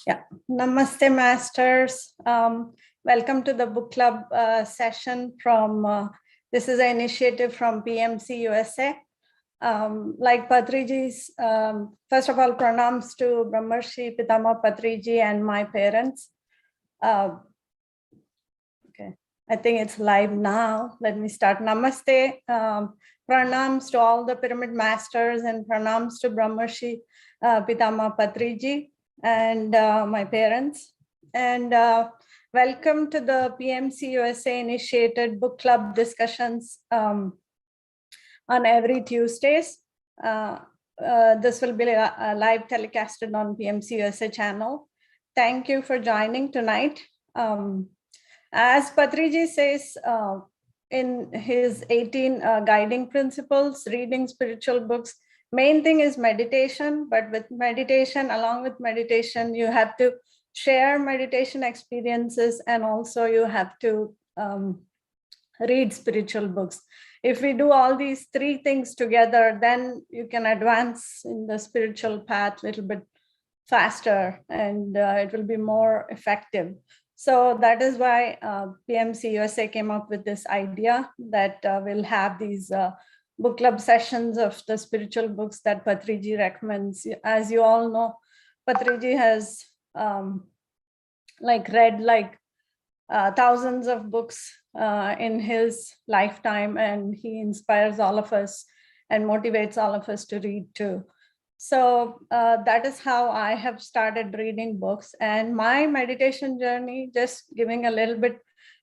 Yeah, Namaste, Masters. Welcome to the book club session from, this is an initiative from PMC USA. Like Patriji's, first of all, pranams to Brahmarshi Pitama Patriji and my parents. Okay, I think it's live now. Let me start. Namaste. Pranams to all the pyramid masters and pranams to Brahmarshi Pitama Patriji and my parents. And welcome to the PMC USA initiated book club discussions on every Tuesdays. This will be a live telecasted on PMC USA channel. Thank you for joining tonight. As Patriji says in his 18 guiding principles, reading spiritual books, main thing is meditation, but with meditation, along with meditation, you have to share meditation experiences, and also you have to read spiritual books. If we do all these three things together, then you can advance in the spiritual path a little bit faster, and it will be more effective. So that is why PMC USA came up with this idea that we'll have these book club sessions of the spiritual books that Patriji recommends. As you all know, Patriji has read thousands of books in his lifetime, and he inspires all of us and motivates all of us to read too. So that is how I have started reading books. And my meditation journey, just giving a little bit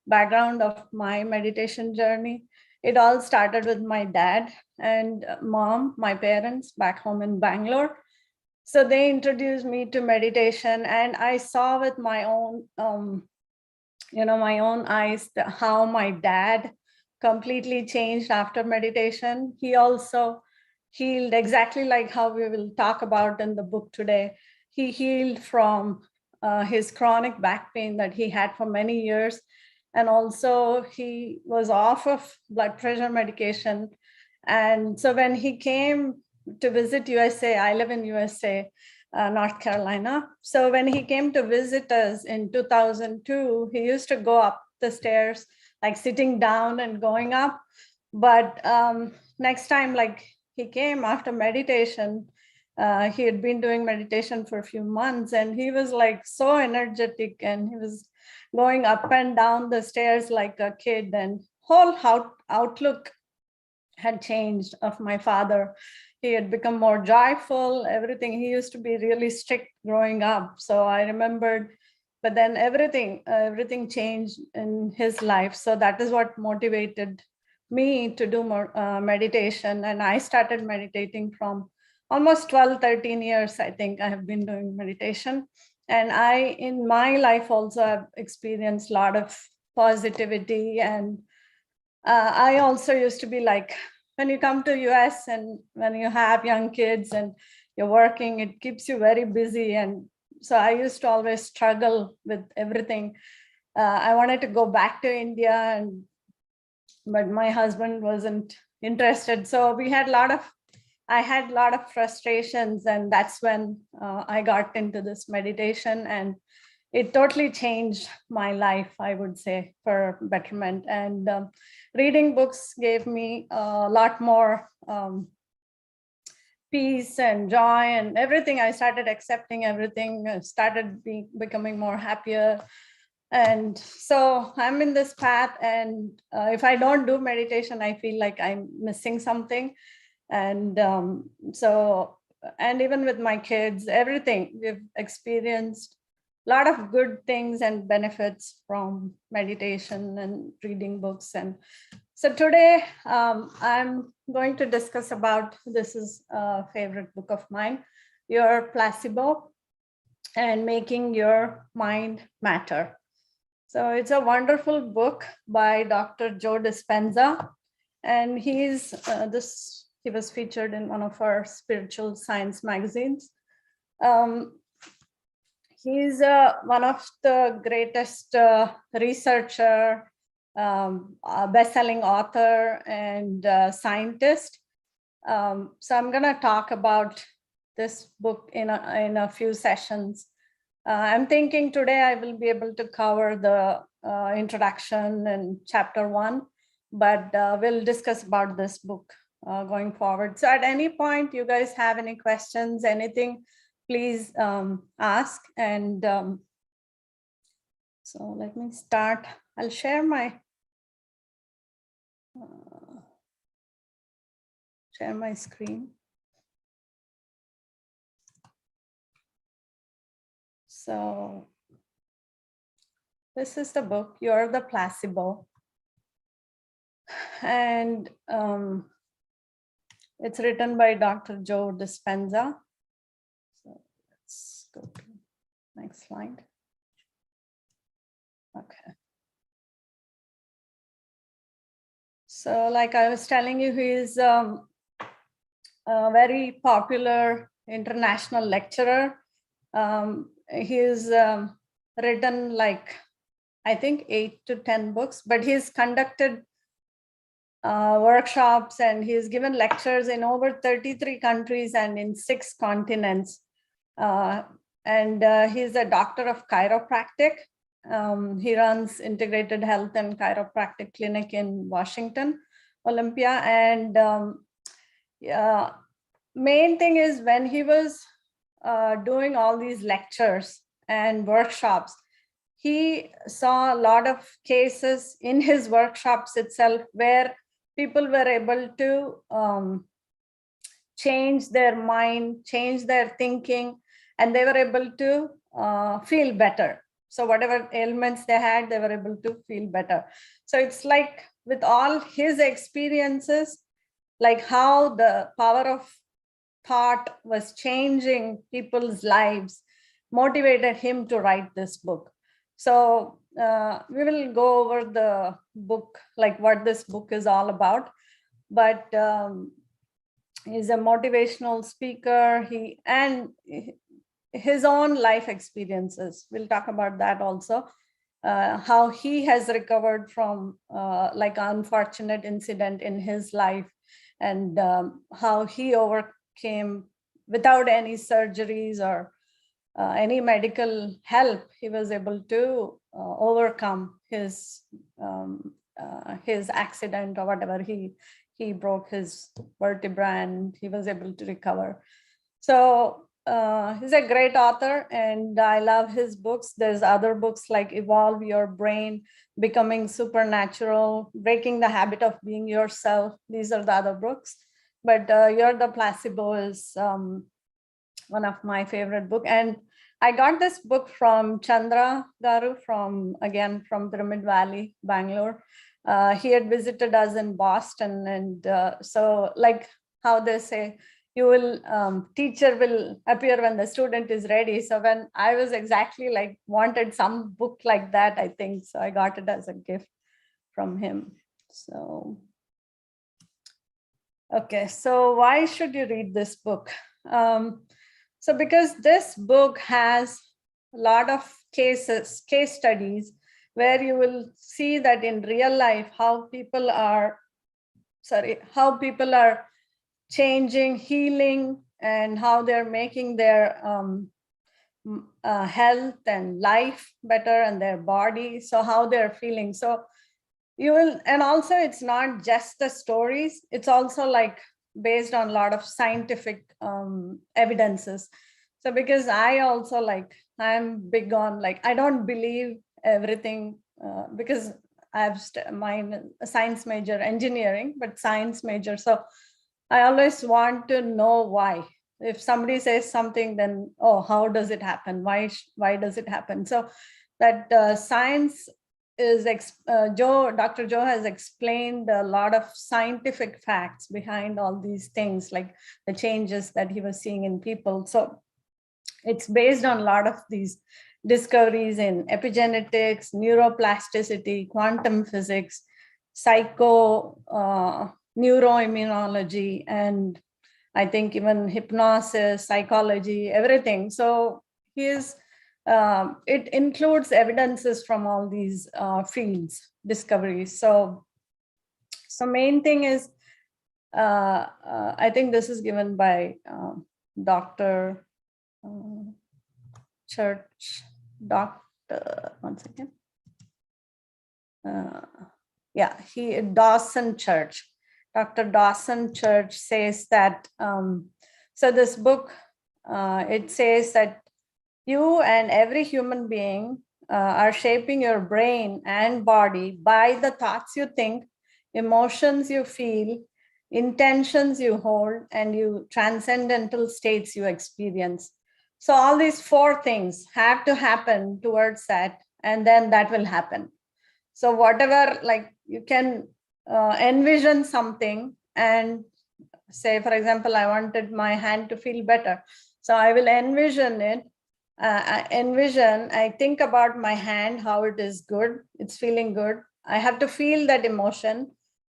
background of my meditation journey, it all started with my dad and mom, my parents back home in Bangalore. So they introduced me to meditation, and I saw with my own, my own eyes how my dad completely changed after meditation. He also healed exactly like how we will talk about in the book today. He healed from his chronic back pain that he had for many years. And also he was off of blood pressure medication. And so when he came to visit USA, I live in USA, North Carolina. So when he came to visit us in 2002, he used to go up the stairs, like sitting down and going up. But next time, he came after meditation, he had been doing meditation for a few months, and he was like so energetic, and he was going up and down the stairs like a kid, and whole outlook had changed of my father. He had become more joyful, everything. He used to be really strict growing up. So I remembered, but then everything changed in his life. So that is what motivated me to do more meditation. And I started meditating from almost 12, 13 years. I think I have been doing meditation. And in my life also, have experienced a lot of positivity. And I also used to be like, when you come to US and when you have young kids and you're working, it keeps you very busy. And so I used to always struggle with everything. I wanted to go back to India, but my husband wasn't interested. So I had a lot of frustrations, and that's when I got into this meditation, and it totally changed my life, I would say, for betterment. And reading books gave me a lot more peace and joy and everything. I started accepting everything, started becoming more happier. And so I'm in this path, and if I don't do meditation, I feel like I'm missing something. And and even with my kids, everything, we've experienced a lot of good things and benefits from meditation and reading books. And so today I'm going to discuss about, this is a favorite book of mine, Your Placebo and Making Your Mind Matter. So it's a wonderful book by Dr. Joe Dispenza, and he was featured in one of our spiritual science magazines. He's one of the greatest researcher, best-selling author, and scientist. So I'm going to talk about this book in a few sessions. I'm thinking today I will be able to cover the introduction and chapter 1, but we'll discuss about this book going forward. So at any point you guys have any questions, anything, please ask. And so let me start. I'll share my screen. So this is the book, You're the Placebo. And it's written by Dr. Joe Dispenza. So let's go to next slide. Okay. So like I was telling you, he is a very popular international lecturer. He's written like, I think 8 to 10 books, but he's conducted workshops and he's given lectures in over 33 countries and in 6 continents. And he's a doctor of chiropractic. He runs Integrated Health and Chiropractic Clinic in Washington, Olympia. And main thing is when he was doing all these lectures and workshops, he saw a lot of cases in his workshops itself where people were able to change their mind, change their thinking, and they were able to feel better. So whatever ailments they had, they were able to feel better. So it's like with all his experiences, like how the power of thought was changing people's lives, motivated him to write this book. So we will go over the book, like what this book is all about. But he's a motivational speaker. His own life experiences, we'll talk about that also. How he has recovered from like an unfortunate incident in his life, and how he overcame without any surgeries or any medical help. He was able to overcome his accident or whatever. He broke his vertebra and he was able to recover. So he's a great author and I love his books. There's other books like Evolve Your Brain, Becoming Supernatural, Breaking the Habit of Being Yourself. These are the other books. But You're the Placebo is one of my favorite books. And I got this book from Chandra Garu from Pyramid Valley, Bangalore. He had visited us in Boston. And so like how they say, you will, teacher will appear when the student is ready. So when I was exactly like wanted some book like that, I think, so I got it as a gift from him. So, okay, so why should you read this book? So because this book has a lot of case studies where you will see that in real life, how people are changing, healing, and how they're making their health and life better and their body. So how they're feeling. So you will, and also it's not just the stories, it's also like based on a lot of scientific evidences. So because I also like, I'm big on like, I don't believe everything because I have my science major, engineering, but science major. So I always want to know why. If somebody says something, then, oh, how does it happen? Why does it happen? So that science is, Dr. Joe has explained a lot of scientific facts behind all these things, like the changes that he was seeing in people. So it's based on a lot of these discoveries in epigenetics, neuroplasticity, quantum physics, neuroimmunology, and I think even hypnosis, psychology, everything. So it includes evidences from all these fields, discoveries. So main thing is, I think this is given by Dr. Church, Doctor, one second. Yeah, Dawson Church. Dr. Dawson Church says that, so this book, it says that you and every human being are shaping your brain and body by the thoughts you think, emotions you feel, intentions you hold, and transcendental states you experience. So all these four things have to happen towards that, and then that will happen. So whatever, like you can envision something and say, for example, I wanted my hand to feel better. So I will envision it. I think about my hand, how it is good, it's feeling good. I have to feel that emotion.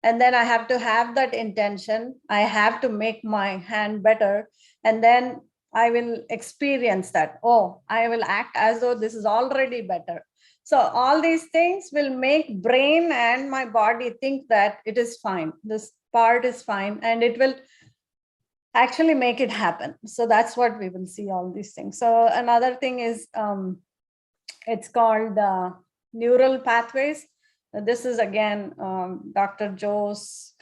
And then I have to have that intention. I have to make my hand better. And then I will experience that. Oh, I will act as though this is already better. So all these things will make brain and my body think that it is fine. This part is fine, and it will actually make it happen. So that's what we will see, all these things. So another thing is, it's called neural pathways. This is again, Dr. Joe's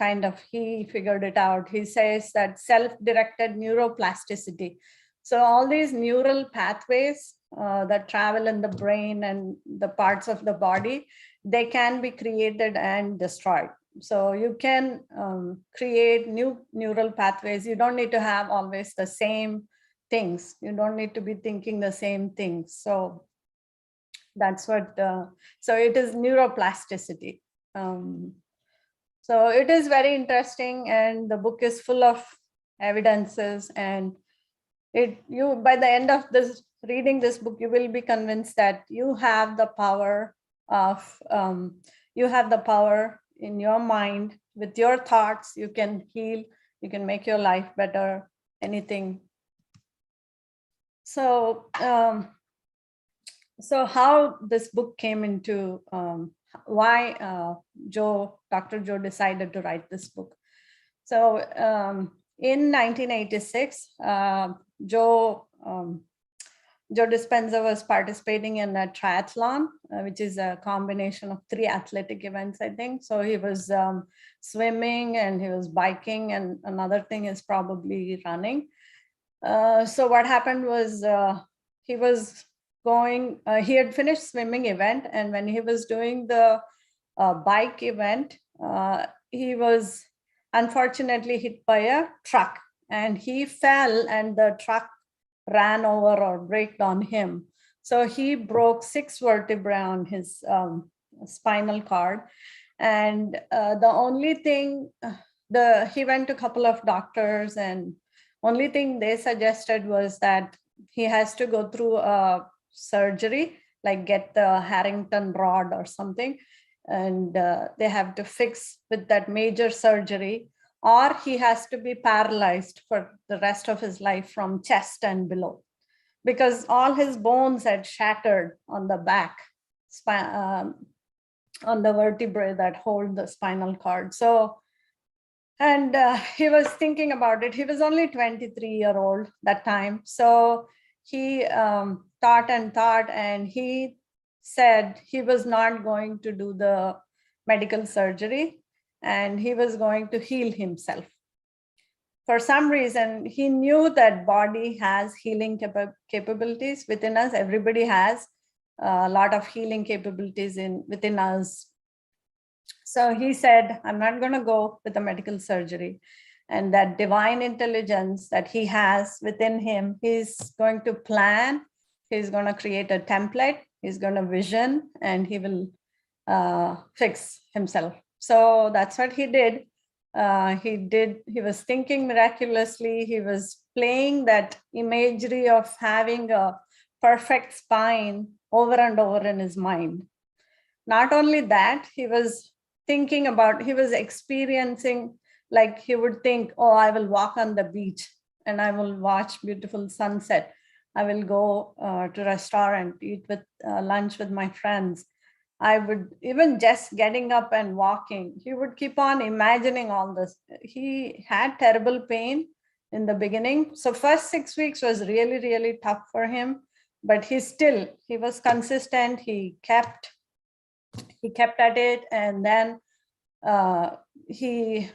he figured it out. He says that self-directed neuroplasticity. So all these neural pathways that travel in the brain and the parts of the body, they can be created and destroyed. So you can create new neural pathways. You don't need to have always the same things. You don't need to be thinking the same things. So that's what, so it is neuroplasticity. So it is very interesting, and the book is full of evidences, and by the end of this reading this book, you will be convinced that you have the power of, in your mind. With your thoughts, you can heal, you can make your life better, anything. So, so how this book came into, why Dr. Joe decided to write this book. So in 1986, Joe Dispenza was participating in a triathlon, which is a combination of 3 athletic events, I think. So he was swimming and he was biking, and another thing is probably running. So what happened was he was going, he had finished swimming event, and when he was doing the bike event, he was unfortunately hit by a truck, and he fell, and the truck ran over or braked on him. So he broke 6 vertebrae on his spinal cord. And the only thing, he went to a couple of doctors, and only thing they suggested was that he has to go through a surgery, like get the Harrington rod or something, and they have to fix with that major surgery, or he has to be paralyzed for the rest of his life from chest and below, because all his bones had shattered on the back, on the vertebrae that hold the spinal cord. So, and he was thinking about it. He was only 23-year-old that time. So he thought and thought, and he said he was not going to do the medical surgery, and he was going to heal himself. For some reason, he knew that body has healing capabilities within us. Everybody has a lot of healing capabilities within us. So he said, I'm not going to go with the medical surgery. And that divine intelligence that he has within him, he's going to plan, he's going to create a template, he's going to vision, and he will fix himself. So that's what he did. He was thinking miraculously. He was playing that imagery of having a perfect spine over and over in his mind. Not only that, he was thinking about, he was experiencing, like he would think, oh, I will walk on the beach and I will watch beautiful sunset. I will go to a restaurant, eat with lunch with my friends. I would, even just getting up and walking, he would keep on imagining all this. He had terrible pain in the beginning. So first 6 weeks was really, really tough for him. but he was consistent. He kept at it. And then he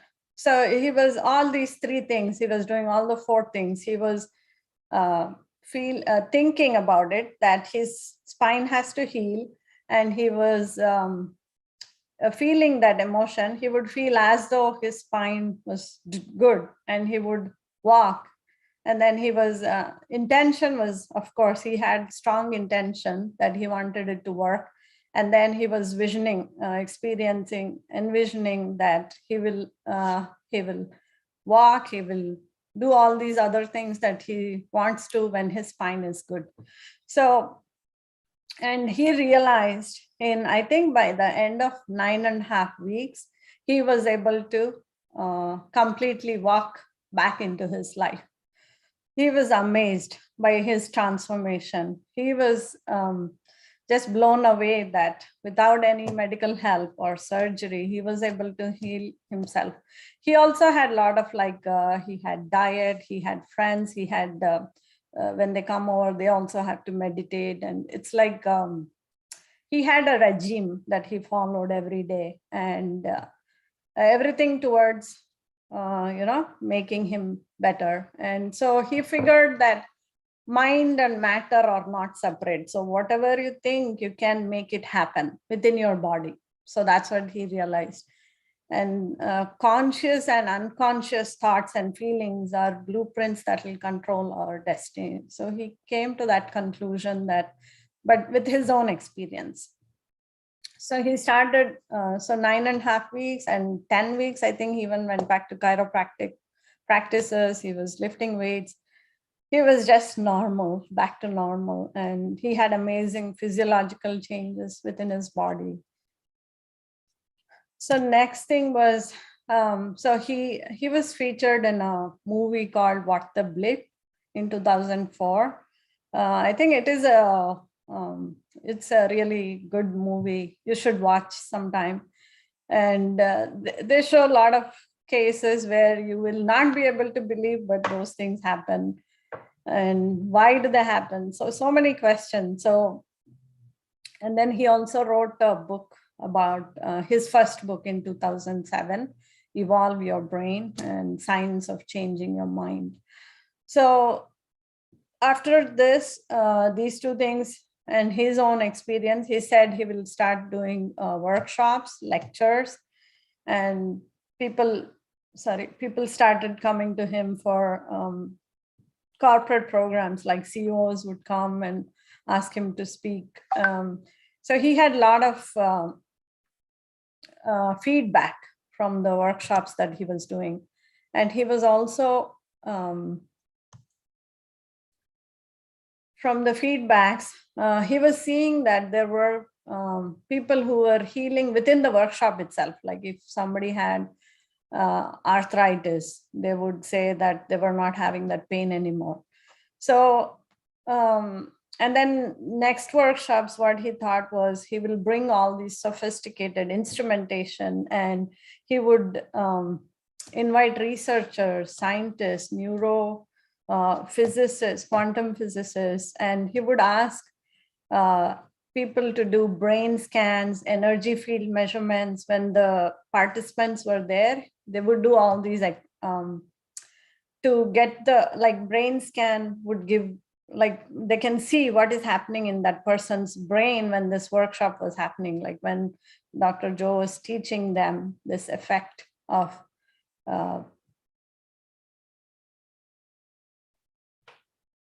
was all these three things. He was doing all the four things. He was thinking about it, that his spine has to heal, and he was feeling that emotion. He would feel as though his spine was good, and he would walk. And then he was intention was, of course, he had strong intention that he wanted it to work. And then he was envisioning that he will walk, he will do all these other things that he wants to when his spine is good. So, and he realized I think by the end of 9.5 weeks, he was able to completely walk back into his life. He was amazed by his transformation. He was just blown away that without any medical help or surgery, he was able to heal himself. He also had a lot of he had diet, he had friends, he had, when they come over, they also have to meditate. And it's like he had a regime that he followed every day, and everything towards making him better. And so he figured that mind and matter are not separate. So whatever you think, you can make it happen within your body. So that's what he realized. And conscious and unconscious thoughts and feelings are blueprints that will control our destiny. So he came to that conclusion, that, but with his own experience. So he started, 9.5 weeks, and 10 weeks, I think he even went back to chiropractic practices. He was lifting weights. He was just normal, back to normal. And he had amazing physiological changes within his body. So next thing was, so he was featured in a movie called What the Blip in 2004. I think it is it's a really good movie. You should watch sometime. And they show a lot of cases where you will not be able to believe, but those things happen. And why do they happen? So many questions. So, and then he also wrote a book about his first book in 2007, Evolve Your Brain and Science of Changing Your Mind. So after this, these two things and his own experience, he said he will start doing workshops, lectures, and people started coming to him for corporate programs, like CEOs would come and ask him to speak. So he had a lot of feedback from the workshops that he was doing. And he was also, from the feedbacks, he was seeing that there were people who were healing within the workshop itself. Like if somebody had arthritis, they would say that they were not having that pain anymore. So, and then next workshops, what he thought was he will bring all these sophisticated instrumentation, and he would invite researchers, scientists, physicists, quantum physicists, and he would ask people to do brain scans, energy field measurements. When the participants were there, they would do all these to get the brain scan would give, they can see what is happening in that person's brain when this workshop was happening, like when Dr. Joe was teaching them this effect of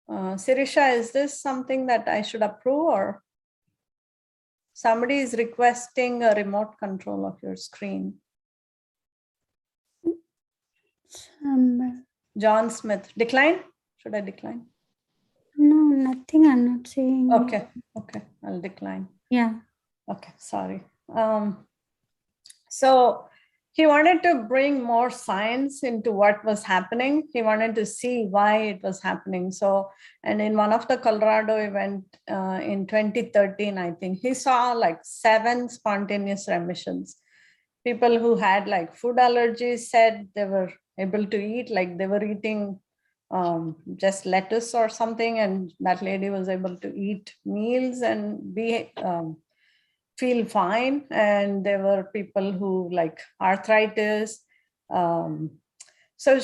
Sirisha, is this something that I should approve, or somebody is requesting a remote control of your screen? John Smith, decline? Should I decline? No, nothing. I'm not saying. Okay, I'll decline. Yeah. Okay, sorry. So he wanted to bring more science into what was happening. He wanted to see why it was happening. So, and in one of the Colorado event in 2013, I think, he saw 7 spontaneous remissions. People who had food allergies said they were able to eat, they were eating just lettuce or something, and that lady was able to eat meals and be feel fine. And there were people who like arthritis. So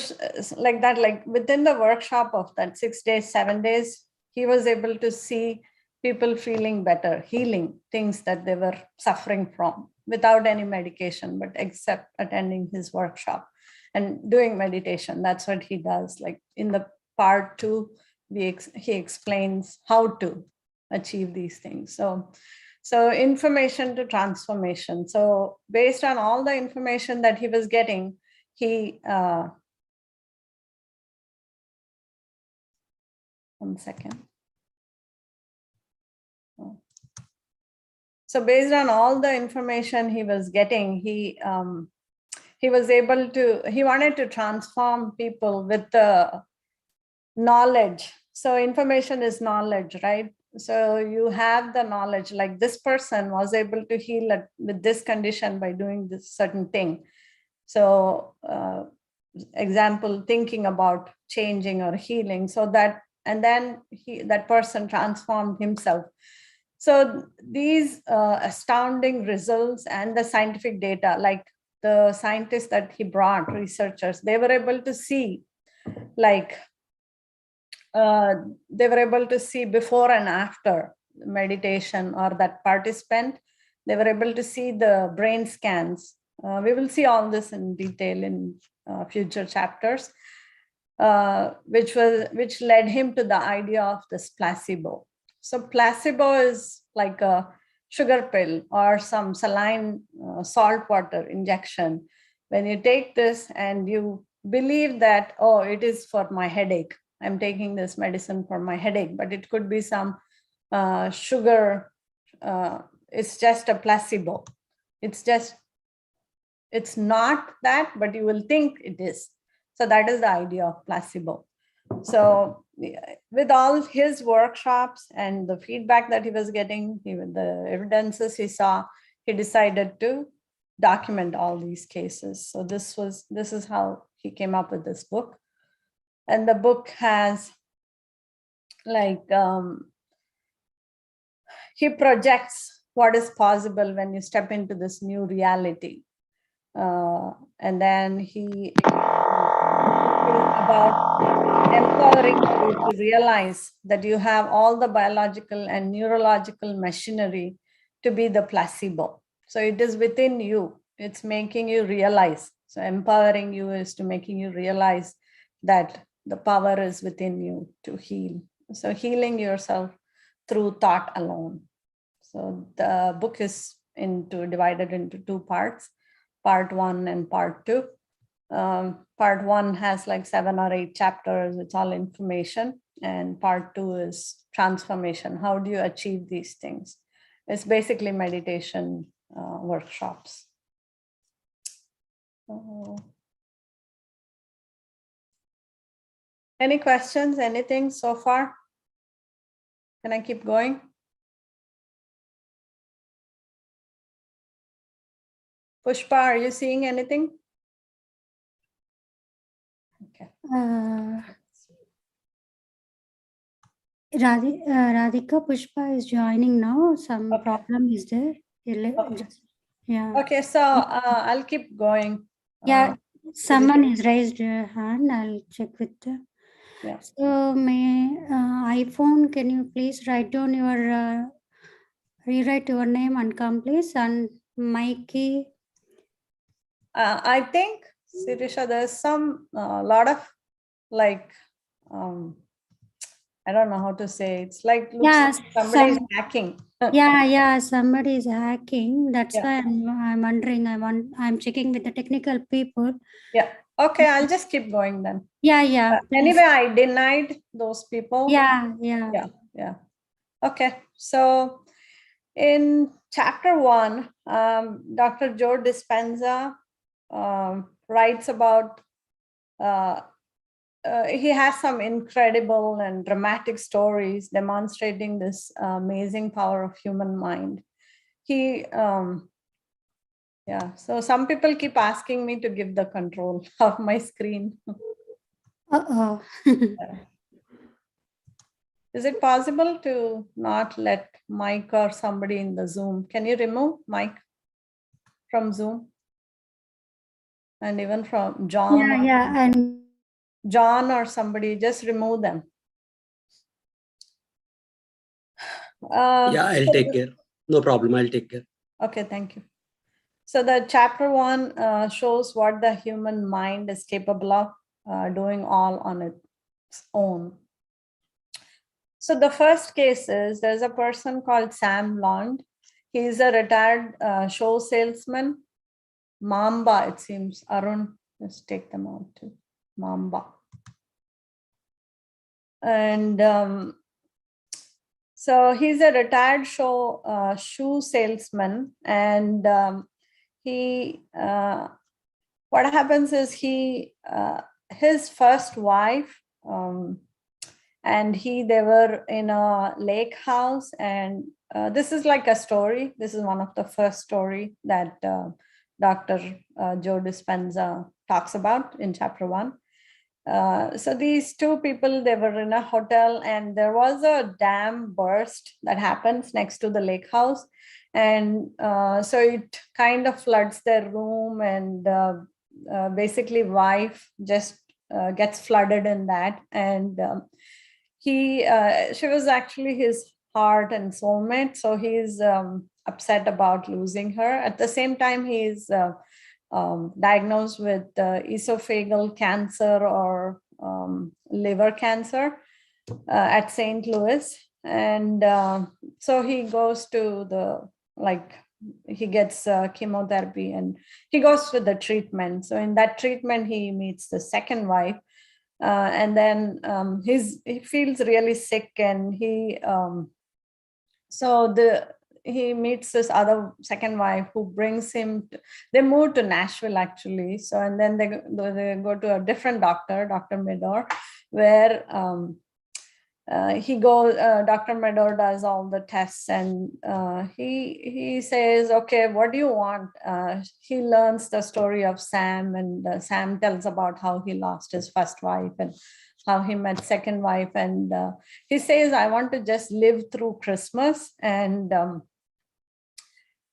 like that, like within the workshop of that 6 days, 7 days, he was able to see people feeling better, healing things that they were suffering from without any medication, but except attending his workshop and doing meditation. That's what he does. Like in the part 2, he explains how to achieve these things. So information to transformation. So based on all the information that he was getting, he, one second. So based on all the information he was getting, he was able to, he wanted to transform people with the knowledge. So information is knowledge, right? So you have the knowledge, like this person was able to heal with this condition by doing this certain thing. So example, thinking about changing or healing, so that, and then that person transformed himself. So these astounding results and the scientific data, like the scientists that he brought, researchers, they were able to see, like they were able to see before and after meditation or that participant. They were able to see the brain scans. We will see all this in detail in future chapters, which led him to the idea of this placebo. So placebo is like a sugar pill or some saline salt water injection. When you take this and you believe that, oh, it is for my headache, I'm taking this medicine for my headache, but it could be some sugar. It's just a placebo. It's not that, but you will think it is. So that is the idea of placebo. So with all his workshops and the feedback that he was getting, even the evidences he saw, he decided to document all these cases. So this is how he came up with this book. And the book has like, he projects what is possible when you step into this new reality. And then he about empowering you to realize that you have all the biological and neurological machinery to be the placebo. So it is within you. It's making you realize. So empowering you is to making you realize that the power is within you to heal. So healing yourself through thought alone. So the book is divided into 2 parts, part 1 and part 2. Part 1 has like 7 or 8 chapters. It's all information. And part 2 is transformation. How do you achieve these things? It's basically meditation workshops. Any questions, anything so far? Can I keep going? Pushpa, are you seeing anything? Okay. Radhika Pushpa is joining now. Some problem is there. Okay. Yeah. Okay, so I'll keep going. Yeah, someone is raised your hand. I'll check with them. Yeah. So may iPhone, can you please write down your rewrite your name and come please, and Mikey. I think, Sirisha, there's some lot of like, I don't know how to say. It's like looks like somebody's hacking. Yeah, somebody is hacking. That's why I'm wondering. I'm checking with the technical people. Yeah. Okay, I'll just keep going then. Yeah. Anyway, I denied those people. Yeah. Okay, so in chapter 1, Dr. Joe Dispenza writes about, he has some incredible and dramatic stories demonstrating this amazing power of human mind. He, so some people keep asking me to give the control of my screen. Uh-oh. Is it possible to not let Mike or somebody in the Zoom? Can you remove Mike from Zoom? And even from John, And John or somebody, just remove them. Yeah, I'll take care. No problem. I'll take care. Okay, thank you. So the chapter 1 shows what the human mind is capable of doing all on its own. So the first case is there's a person called Sam Lond. He's a retired show salesman. Mamba, it seems. Arun, let's take them out too. Mamba. And so he's a retired shoe salesman. And he, what happens is his first wife, and they were in a lake house, and this is like a story. This is one of the first story that Dr. Joe Dispenza talks about in chapter 1. So these two people, they were in a hotel, and there was a dam burst that happens next to the lake house. And so it kind of floods their room, and basically wife just gets flooded in that. And she was actually his heart and soulmate. So he's upset about losing her. At the same time, he's diagnosed with esophageal cancer or liver cancer at St. Louis. And so he goes to he gets chemotherapy, and he goes with the treatment. So in that treatment, he meets the second wife. And then he feels really sick, and he meets this other second wife who brings him. They move to Nashville actually. So and then they go to a different doctor, Dr. Medor, where Dr. Medor does all the tests, and he says, okay, what do you want? He learns the story of Sam, and Sam tells about how he lost his first wife and how he met second wife. And he says, I want to just live through Christmas. And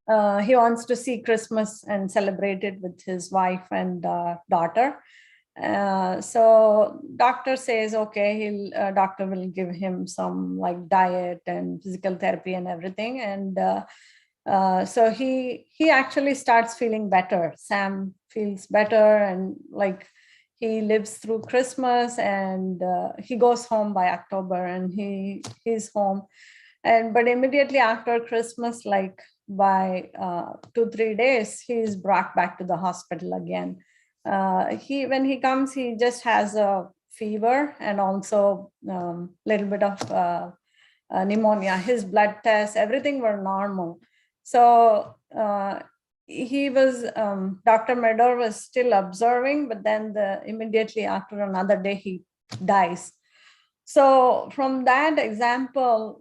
he wants to see Christmas and celebrate it with his wife and daughter. So doctor says, okay, doctor will give him some like diet and physical therapy and everything. And so he actually starts feeling better. Sam feels better, and like he lives through Christmas, and he goes home by October, and he's home. But immediately after Christmas, like by 2-3 days, he's brought back to the hospital again. When he comes, he just has a fever and also little bit of pneumonia. His blood tests, everything were normal. So he was, Dr. Medor was still observing, but then immediately after another day, he dies. So from that example,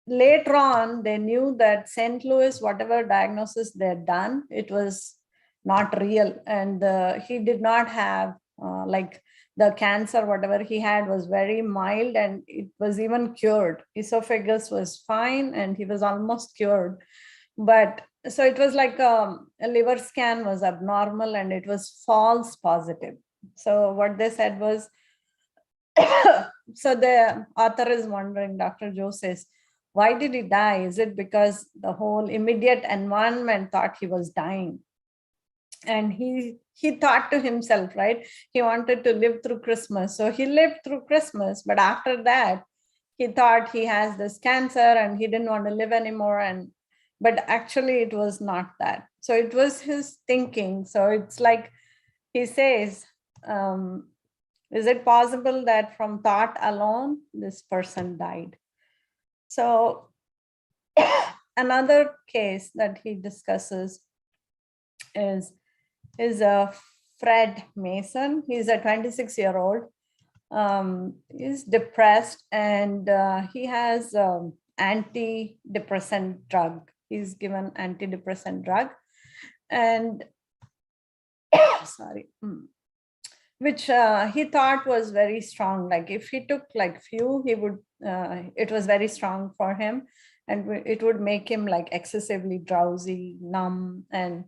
later on, they knew that St. Louis, whatever diagnosis they'd done, it was not real. And he did not have like the cancer, whatever he had was very mild, and it was even cured. Esophagus was fine, and he was almost cured. But so it was like a liver scan was abnormal, and it was false positive. So what they said was, so the author is wondering, Dr. Joe says, why did he die? Is it because the whole immediate environment thought he was dying? And he thought to himself, right? He wanted to live through Christmas. So he lived through Christmas, but after that, he thought he has this cancer and he didn't want to live anymore. But actually it was not that. So it was his thinking. So it's like he says, is it possible that from thought alone, this person died? So another case that he discusses is Fred Mason. He's a 26-year-old. He's depressed, and he has antidepressant drug. He's given antidepressant drug. And sorry. which he thought was very strong. Like if he took like few, he would, it was very strong for him, and it would make him like excessively drowsy, numb, and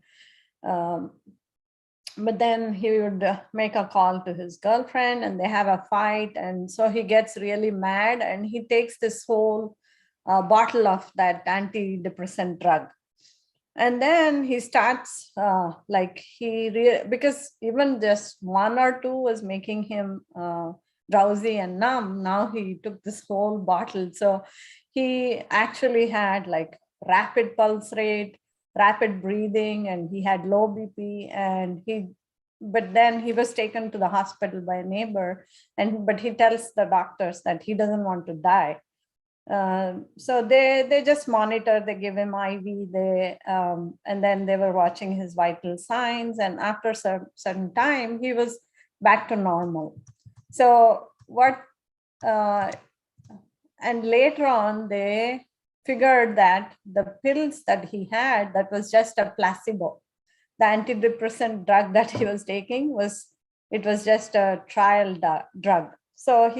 but then he would make a call to his girlfriend and they have a fight. And so he gets really mad and he takes this whole bottle of that antidepressant drug. And then he starts because even just one or two was making him drowsy and numb. Now he took this whole bottle. So he actually had like rapid pulse rate, rapid breathing, and he had low BP. But then he was taken to the hospital by a neighbor, but he tells the doctors that he doesn't want to die. So they just monitor, they give him IV, and then they were watching his vital signs. And after a certain time, he was back to normal. So and later on, they figured that the pills that he had, that was just a placebo. The antidepressant drug that he was taking was just a trial drug. So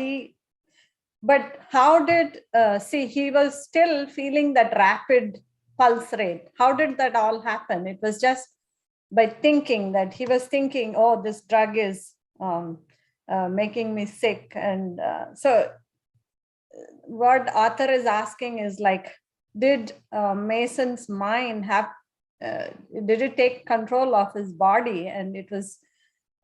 but how did, he was still feeling that rapid pulse rate. How did that all happen? It was just by thinking that he was thinking, oh, this drug is making me sick. And so what author is asking is like, did Mason's mind have, did it take control of his body? And it was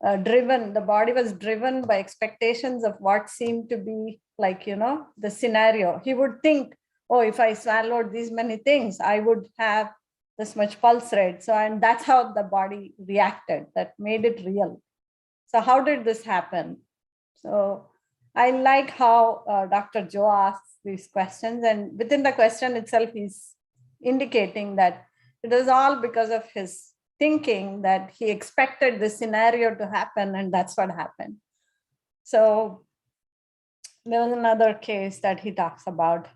the body was driven by expectations of what seemed to be like, the scenario. He would think, oh, if I swallowed these many things, I would have this much pulse rate. So, and that's how the body reacted, that made it real. So how did this happen? So I like how Dr. Joe asks these questions, and within the question itself, he's indicating that it was all because of his thinking, that he expected this scenario to happen, and that's what happened. So there was another case that he talks about.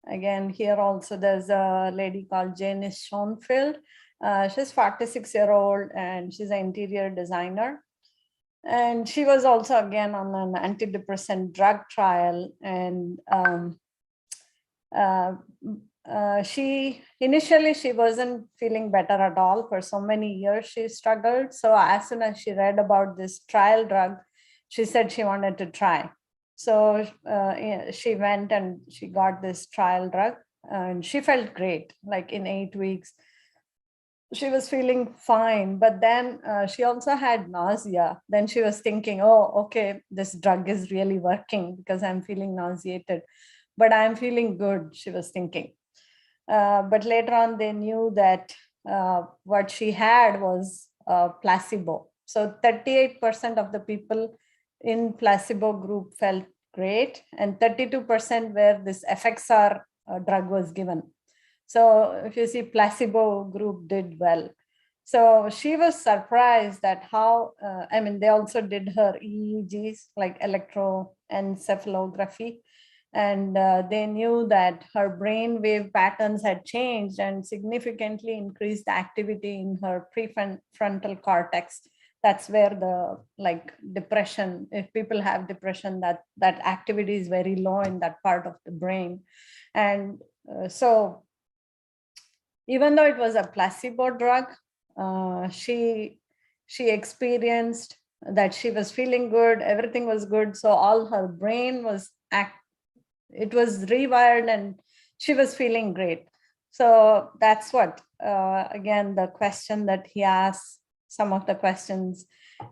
Again, here also there's a lady called Janice Schoenfeld. She's 46-year-old and she's an interior designer. And she was also again on an antidepressant drug trial. And she wasn't feeling better at all. For so many years she struggled. So as soon as she read about this trial drug, she said she wanted to try. So she went and she got this trial drug and she felt great. Like in 8 weeks, she was feeling fine. But then she also had nausea. Then she was thinking, oh, okay, this drug is really working because I'm feeling nauseated. But I'm feeling good, she was thinking. But later on, they knew that what she had was placebo. So 38% of the people in placebo group felt great, and 32% where this FXR drug was given. So if you see, placebo group did well. So she was surprised at how, they also did her EEGs, like electroencephalography. And they knew that her brain wave patterns had changed and significantly increased activity in her prefrontal cortex. That's where the depression, if people have depression, that activity is very low in that part of the brain. And so even though it was a placebo drug, she experienced that she was feeling good, everything was good. So all her brain was it was rewired and she was feeling great. So that's what, again, the question that he asks, some of the questions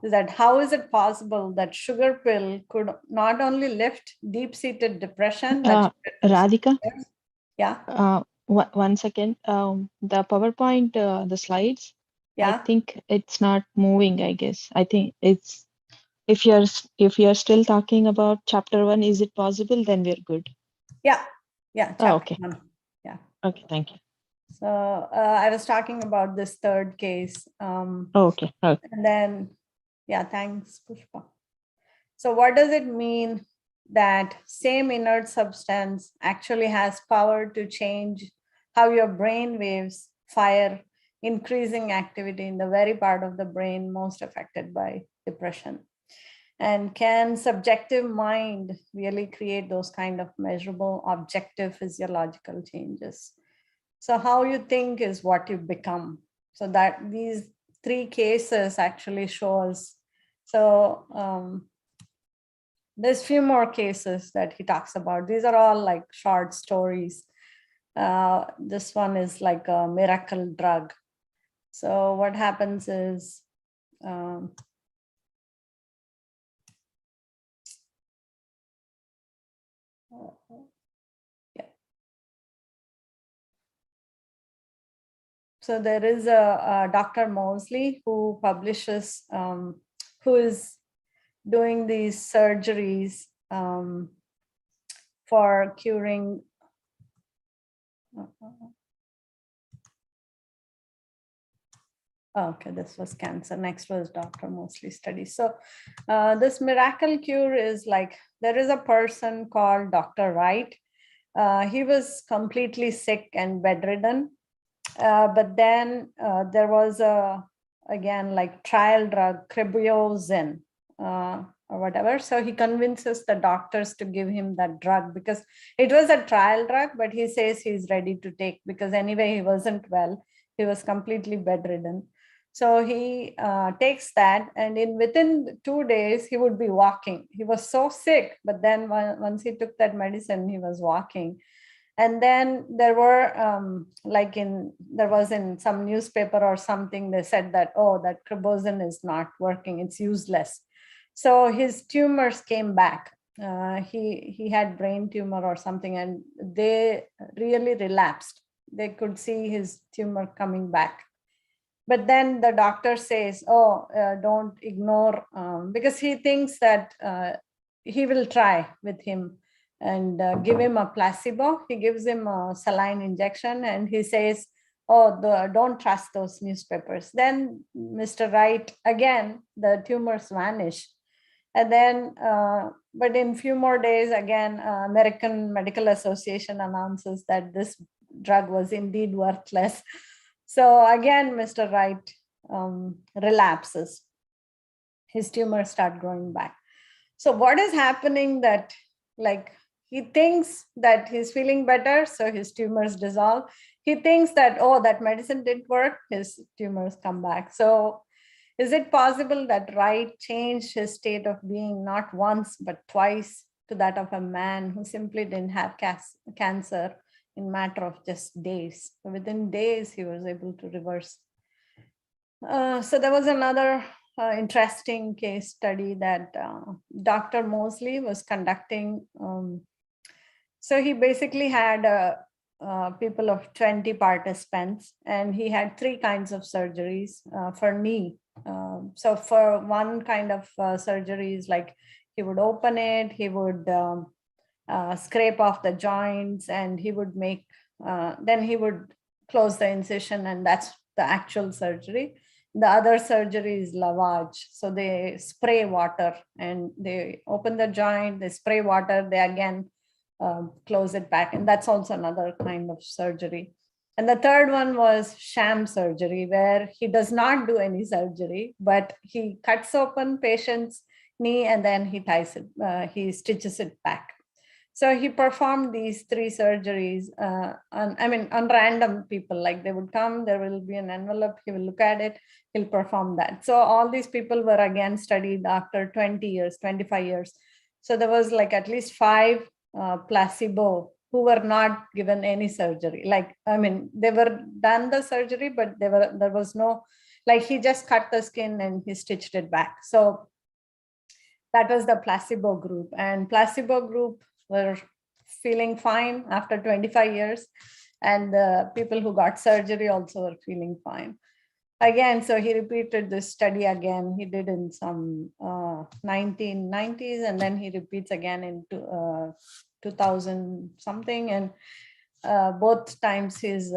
is that how is it possible that sugar pill could not only lift deep-seated depression? Radhika? Yeah. 1 second. The PowerPoint, the slides, Yeah. I think it's not moving, I guess. I think it's, if you're still talking about chapter 1, is it possible? Then we're good. Yeah. Okay. 1. Yeah. Okay, thank you. So I was talking about this third case. Okay. And then, yeah, thanks, Pushpa. So what does it mean that same inert substance actually has power to change how your brain waves fire increasing activity in the very part of the brain most affected by depression. And can subjective mind really create those kind of measurable, objective physiological changes? So how you think is what you become. So that these three cases actually show us. So there's few more cases that he talks about. These are all like short stories. This one is like a miracle drug. So what happens is, so there is a Dr. Mosley who publishes, who is doing these surgeries for curing okay, this was cancer. Next was Dr. Mosley study. So this miracle cure is like, there is a person called Dr. Wright. He was completely sick and bedridden. But then there was again, like trial drug, cribozin or whatever. So he convinces the doctors to give him that drug because it was a trial drug, but he says he's ready to take because anyway, he wasn't well. He was completely bedridden. So he takes that, and within 2 days, he would be walking. He was so sick, but then once he took that medicine, he was walking. And then there were there was in some newspaper or something, they said that, oh, that cribozin is not working, it's useless. So his tumors came back. He had brain tumor or something, and they really relapsed. They could see his tumor coming back. But then the doctor says, oh, don't ignore, because he thinks that he will try with him and give him a placebo. He gives him a saline injection and he says, oh, don't trust those newspapers. Then Mr. Wright, again, the tumors vanish. And then, but in few more days, again, American Medical Association announces that this drug was indeed worthless. So again, Mr. Wright relapses. His tumors start growing back. So what is happening that, like, he thinks that he's feeling better, so his tumors dissolve. He thinks that, oh, that medicine didn't work, his tumors come back. So is it possible that Wright changed his state of being not once, but twice to that of a man who simply didn't have cancer in a matter of just days? So within days, he was able to reverse. So there was another interesting case study that Dr. Mosley was conducting. So he basically had people of 20 participants, and he had 3 kinds of surgeries for knee. So for one kind of surgery is like he would open it, he would scrape off the joints, and he would make, then he would close the incision, and that's the actual surgery. The other surgery is lavage. So they spray water and they open the joint, they spray water, they again close it back. And that's also another kind of surgery. And the third one was sham surgery, where he does not do any surgery, but he cuts open patient's knee and then he ties it, he stitches it back. So he performed these 3 surgeries on random people. Like they would come, there will be an envelope, he will look at it, he'll perform that. So all these people were again studied after 20 years, 25 years. So there was like at least 5 placebo who were not given any surgery. Like, I mean, they were done the surgery, but there was no, like he just cut the skin and he stitched it back. So that was the placebo group, and placebo group were feeling fine after 25 years. And the people who got surgery also were feeling fine. Again, so he repeated this study again. He did in some 1990s, and then he repeats again in 2000 something. And both times he's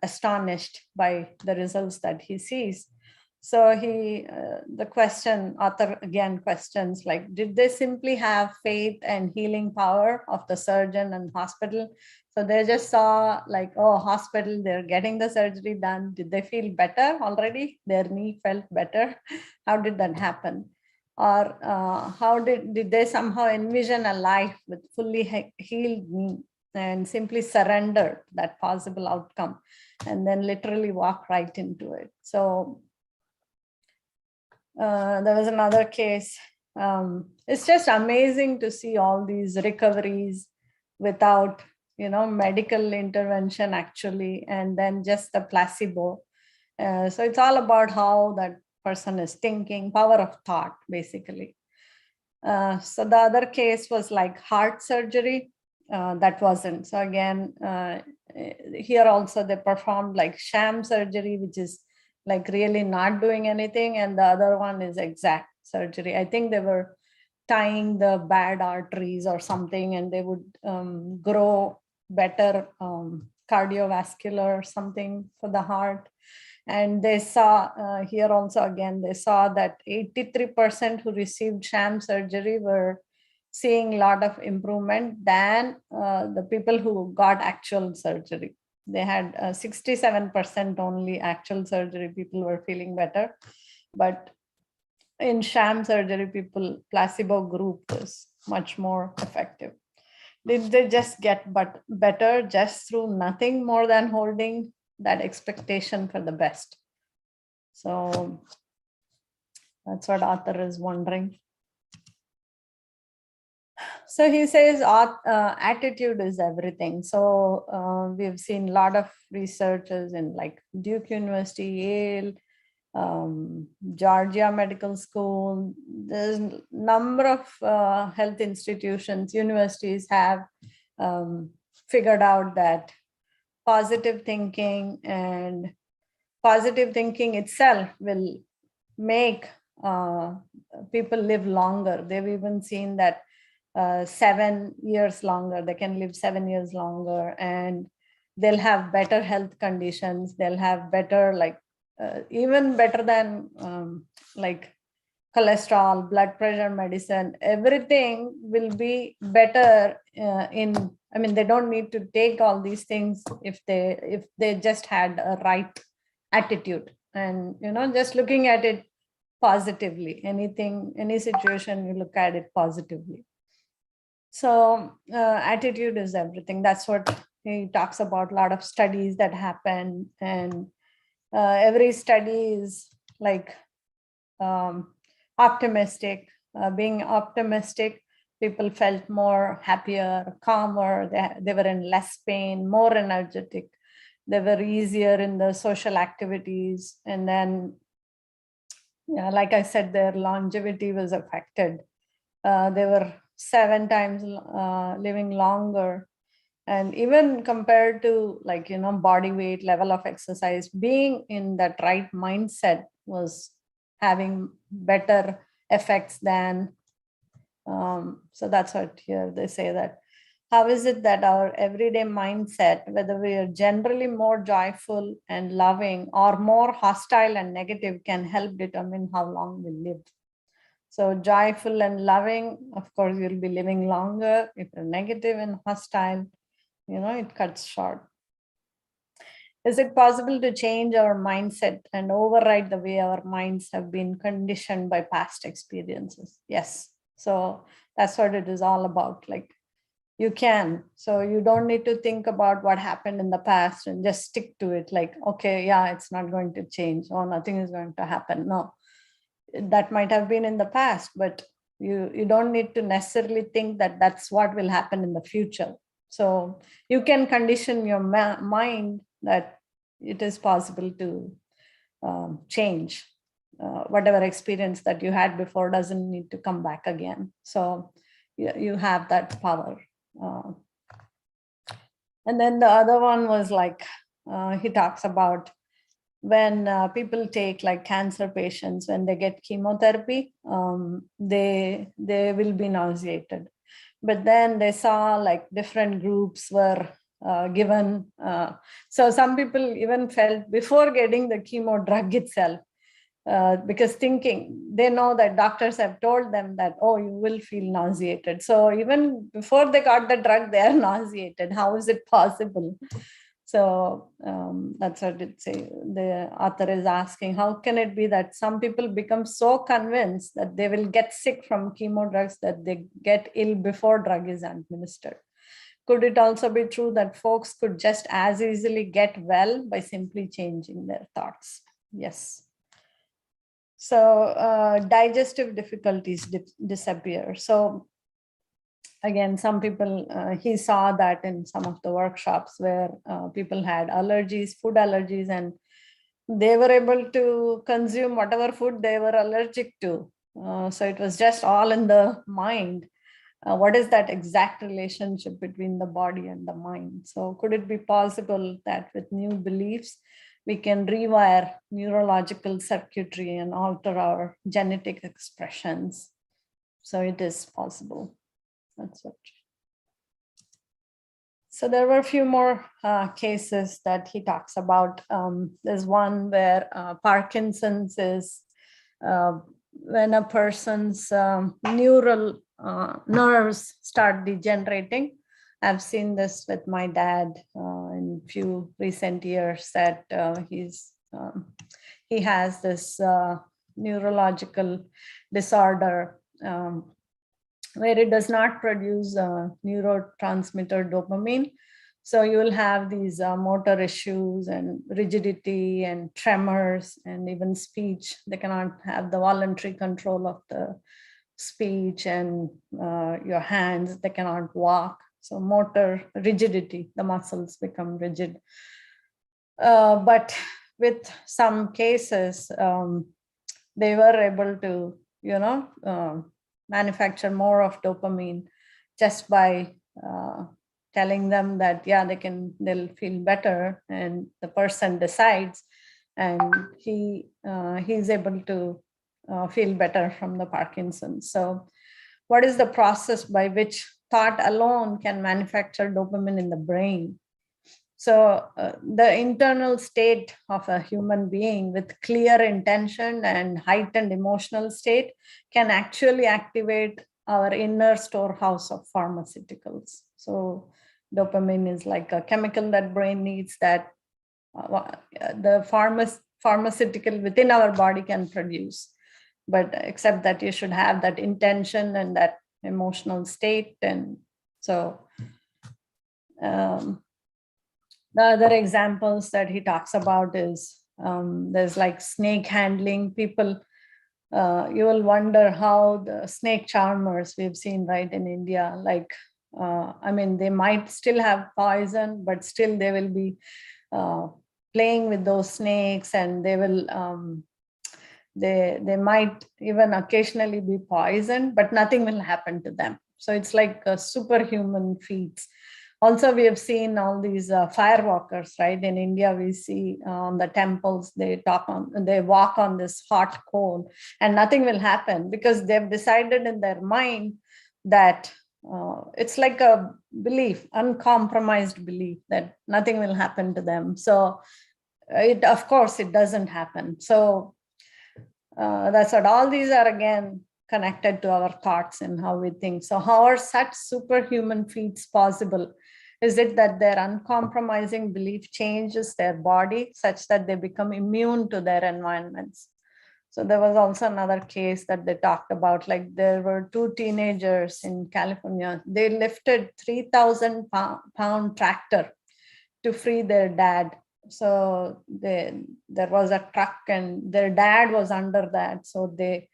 astonished by the results that he sees. So the author again questions like, did they simply have faith and healing power of the surgeon and hospital? So they just saw like, oh, hospital, they're getting the surgery done. Did they feel better already? Their knee felt better. How did that happen? Or how did they somehow envision a life with fully healed knee and simply surrender that possible outcome and then literally walk right into it? So there was another case. It's just amazing to see all these recoveries without, medical intervention actually, and then just the placebo. So it's all about how that person is thinking, power of thought, basically. So the other case was like heart surgery. That wasn't. So again, here also they performed like sham surgery, which is like really not doing anything. And the other one is exact surgery. I think they were tying the bad arteries or something, and they would grow better cardiovascular something for the heart. And they saw here also, again, they saw that 83% who received sham surgery were seeing a lot of improvement than the people who got actual surgery. They had 67% only actual surgery people were feeling better. But in sham surgery people, placebo group was much more effective. Did they just get better just through nothing more than holding that expectation for the best? So that's what author is wondering. So he says attitude is everything. So we've seen a lot of researchers in like Duke University, Yale, Georgia Medical School. There's a number of health institutions, universities have figured out that positive thinking itself will make people live longer. They've even seen that 7 years longer, they can live 7 years longer, and they'll have better health conditions. They'll have better, like even better than like cholesterol, blood pressure medicine, everything will be better they don't need to take all these things if they just had a right attitude and, just looking at it positively. Any situation, you look at it positively. So attitude is everything. That's what he talks about, a lot of studies that happen, and every study is like optimistic. Being optimistic, people felt more happier, calmer, they were in less pain, more energetic, they were easier in the social activities. And then, like I said, their longevity was affected. They were 7 times living longer. And even compared to like, body weight, level of exercise, being in that right mindset was having better effects than, so that's what here they say that, how is it that our everyday mindset, whether we are generally more joyful and loving or more hostile and negative, can help determine how long we live. So joyful and loving, of course, you'll be living longer. If you're negative and hostile, it cuts short. Is it possible to change our mindset and override the way our minds have been conditioned by past experiences? Yes. So that's what it is all about. Like, you can. So you don't need to think about what happened in the past and just stick to it. Like, okay, yeah, it's not going to change, or nothing is going to happen. No, that might have been in the past, but you don't need to necessarily think that that's what will happen in the future. So you can condition your mind that it is possible to change. Whatever experience that you had before doesn't need to come back again. So you have that power. And then the other one was like, he talks about when people take like cancer patients, when they get chemotherapy, they will be nauseated. But then they saw like different groups were given. So some people even felt before getting the chemo drug itself, because they know that doctors have told them that, oh, you will feel nauseated. So even before they got the drug, they are nauseated. How is it possible? So that's what it say. The author is asking, how can it be that some people become so convinced that they will get sick from chemo drugs that they get ill before drug is administered? Could it also be true that folks could just as easily get well by simply changing their thoughts? Yes. So digestive difficulties disappear. So again, some people, he saw that in some of the workshops where people had allergies, food allergies, and they were able to consume whatever food they were allergic to. So it was just all in the mind. What is that exact relationship between the body and the mind? So could it be possible that with new beliefs, we can rewire neurological circuitry and alter our genetic expressions? So it is possible. That's what. So there were a few more cases that he talks about. There's one where Parkinson's is when a person's neural nerves start degenerating. I've seen this with my dad in few recent years, that he has this neurological disorder where it does not produce neurotransmitter dopamine. So you will have these motor issues and rigidity and tremors and even speech. They cannot have the voluntary control of the speech and your hands. They cannot walk. So motor rigidity, the muscles become rigid. But with some cases, they were able to, manufacture more of dopamine just by telling them that, yeah, they'll feel better, and the person decides, and he's able to feel better from the Parkinson's. So what is the process by which thought alone can manufacture dopamine in the brain? So the internal state of a human being with clear intention and heightened emotional state can actually activate our inner storehouse of pharmaceuticals. So dopamine is like a chemical that brain needs, that the pharmaceutical within our body can produce. But except that you should have that intention and that emotional state. And so the other examples that he talks about is there's like snake handling. People, you will wonder how the snake charmers we've seen right in India, like, I mean, they might still have poison, but still they will be playing with those snakes, and they will, they might even occasionally be poisoned, but nothing will happen to them. So it's like a superhuman feats. Also, we have seen all these firewalkers, right? In India, we see on the temples, they walk on this hot coal and nothing will happen, because they've decided in their mind that it's like a belief, uncompromised belief, that nothing will happen to them. So of course, it doesn't happen. So that's what all these are, again, connected to our thoughts and how we think. So how are such superhuman feats possible? Is it that their uncompromising belief changes their body such that they become immune to their environments? So there was also another case that they talked about, like there were two teenagers in California. They lifted 3,000-pound tractor to free their dad. So there was a truck and their dad was under that. So they,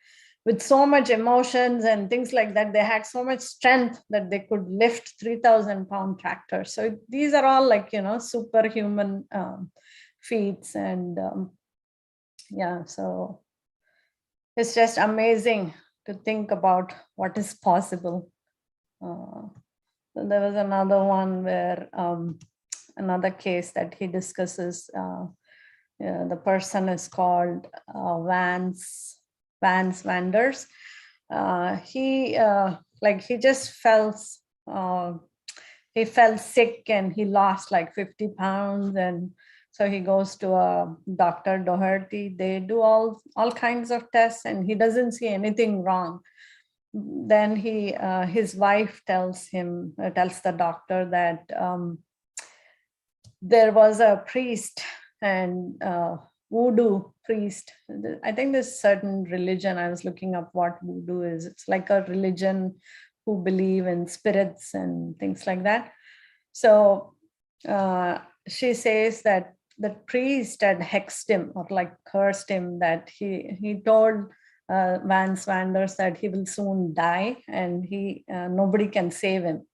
with so much emotions and things like that, they had so much strength that they could lift 3,000-pound tractors. So these are all like, superhuman feats. And yeah, so it's just amazing to think about what is possible. So there was another one where another case that he discusses, the person is called Vance Vanders. He just he fell sick and he lost like 50 pounds. And So he goes to a Dr. Doherty. They do all kinds of tests, and he doesn't see anything wrong. Then his wife tells the doctor that there was a priest and voodoo priest. I think there's certain religion. I was looking up what voodoo is. It's like a religion who believe in spirits and things like that. So she says that the priest had hexed him or like cursed him, that he told Vance Vanders that he will soon die and nobody can save him.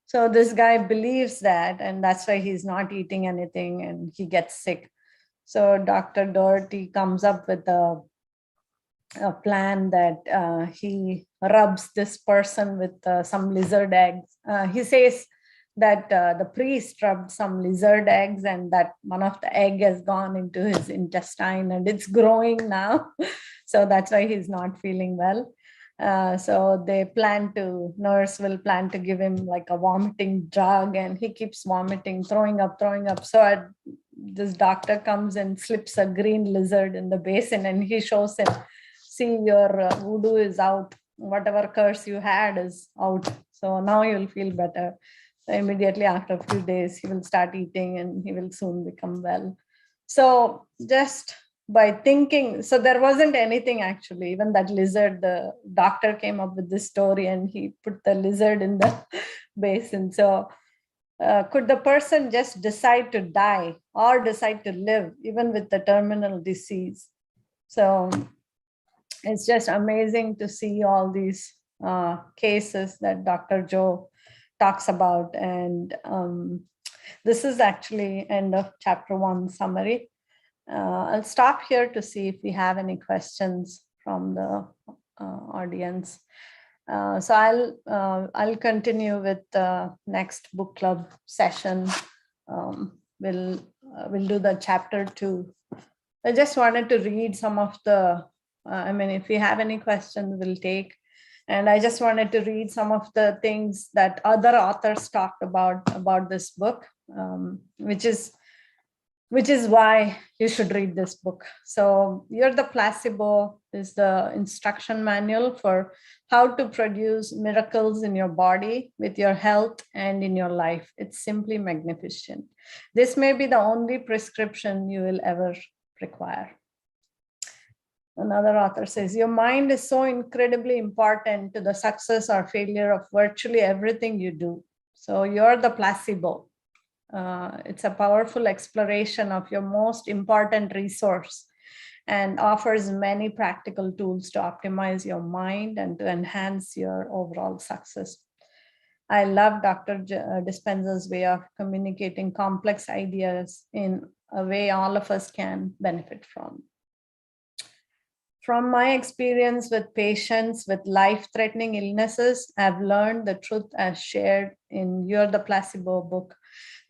So this guy believes that, and that's why he's not eating anything and he gets sick. So Dr. Doherty comes up with a plan that he rubs this person with some lizard eggs. He says that the priest rubbed some lizard eggs and that one of the egg has gone into his intestine and it's growing now. So that's why he's not feeling well. So nurse will plan to give him like a vomiting drug, and he keeps vomiting, throwing up. So this doctor comes and slips a green lizard in the basin, and he shows him, see, your voodoo is out. Whatever curse you had is out. So now you'll feel better. So immediately after a few days, he will start eating and he will soon become well. So just by thinking, so there wasn't anything actually, even that lizard, the doctor came up with this story and he put the lizard in the basin. So could the person just decide to die or decide to live even with the terminal disease? So it's just amazing to see all these cases that Dr. Joe talks about. And this is actually end of chapter 1 summary. I'll stop here to see if we have any questions from the audience. So I'll continue with the next book club session. We'll do the chapter 2. I just wanted to read some of the, if we have any questions, we'll take. And I just wanted to read some of the things that other authors talked about this book, which is why you should read this book. So You're the Placebo is the instruction manual for how to produce miracles in your body, with your health, and in your life. It's simply magnificent. This may be the only prescription you will ever require. Another author says, your mind is so incredibly important to the success or failure of virtually everything you do. So You're the Placebo. It's a powerful exploration of your most important resource and offers many practical tools to optimize your mind and to enhance your overall success. I love Dr. Dispenza's way of communicating complex ideas in a way all of us can benefit from. From my experience with patients with life-threatening illnesses, I've learned the truth as shared in You're the Placebo book.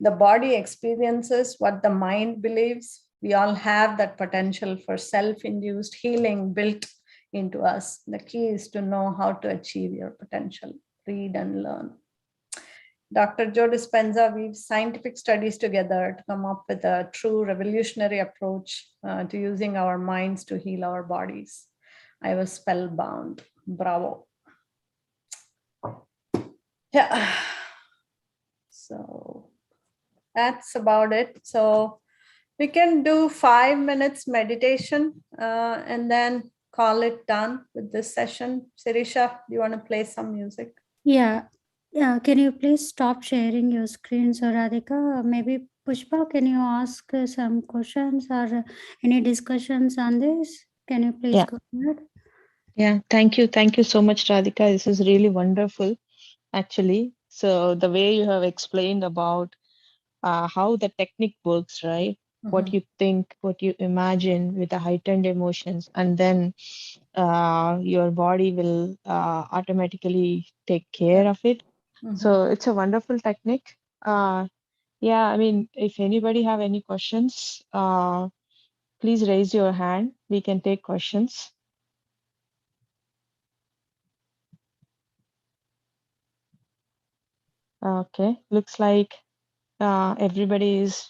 The body experiences what the mind believes. We all have that potential for self-induced healing built into us. The key is to know how to achieve your potential. Read and learn. Dr. Joe Dispenza weaves scientific studies together to come up with a true revolutionary approach to using our minds to heal our bodies. I was spellbound. Bravo. Yeah. So that's about it. So we can do 5 minutes meditation and then call it done with this session. Sirisha, do you want to play some music? Yeah. Can you please stop sharing your screen, so Radhika? Maybe Pushpa, can you ask some questions or any discussions on this? Can you please go ahead? Yeah, thank you. Thank you so much, Radhika. This is really wonderful, actually. So the way you have explained about how the technique works, right? What you think, what you imagine with the heightened emotions, and then your body will automatically take care of it. So it's a wonderful technique. Yeah, if anybody have any questions, please raise your hand. We can take questions. Okay, looks like everybody is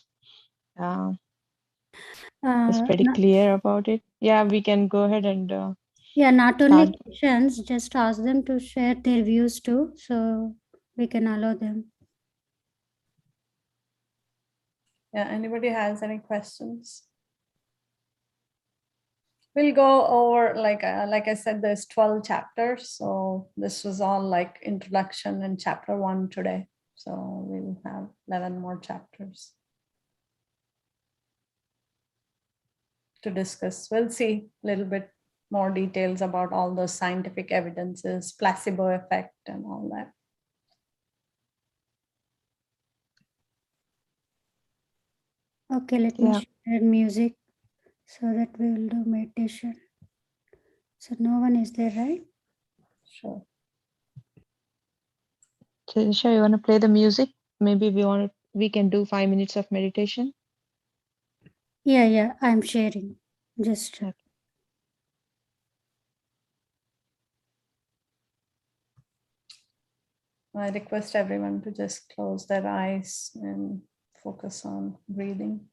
It's pretty clear about it. Yeah, we can go ahead and yeah, not only start. questions, just ask them to share their views too, so we can allow them. Yeah, anybody has any questions? We'll go over, like I said, there's 12 chapters. So this was all like introduction and chapter 1 today. So we'll have 11 more chapters to discuss. We'll see a little bit more details about all the scientific evidences, placebo effect and all that. Okay, let me share music so that we will do meditation. So no one is there, right? Sure. Trisha, you want to play the music? Maybe we can do 5 minutes of meditation. Yeah, I'm sharing. Just I request everyone to just close their eyes and focus on breathing.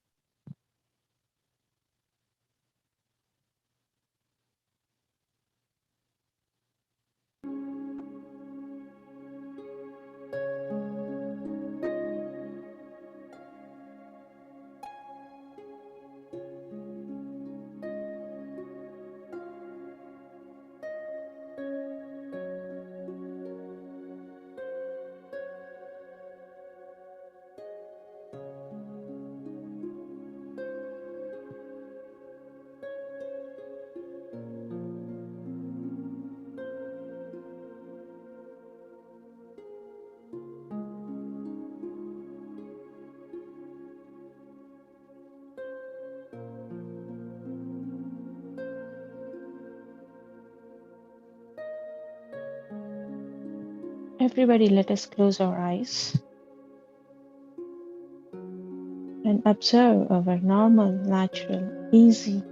Everybody, let us close our eyes and observe our normal, natural, easy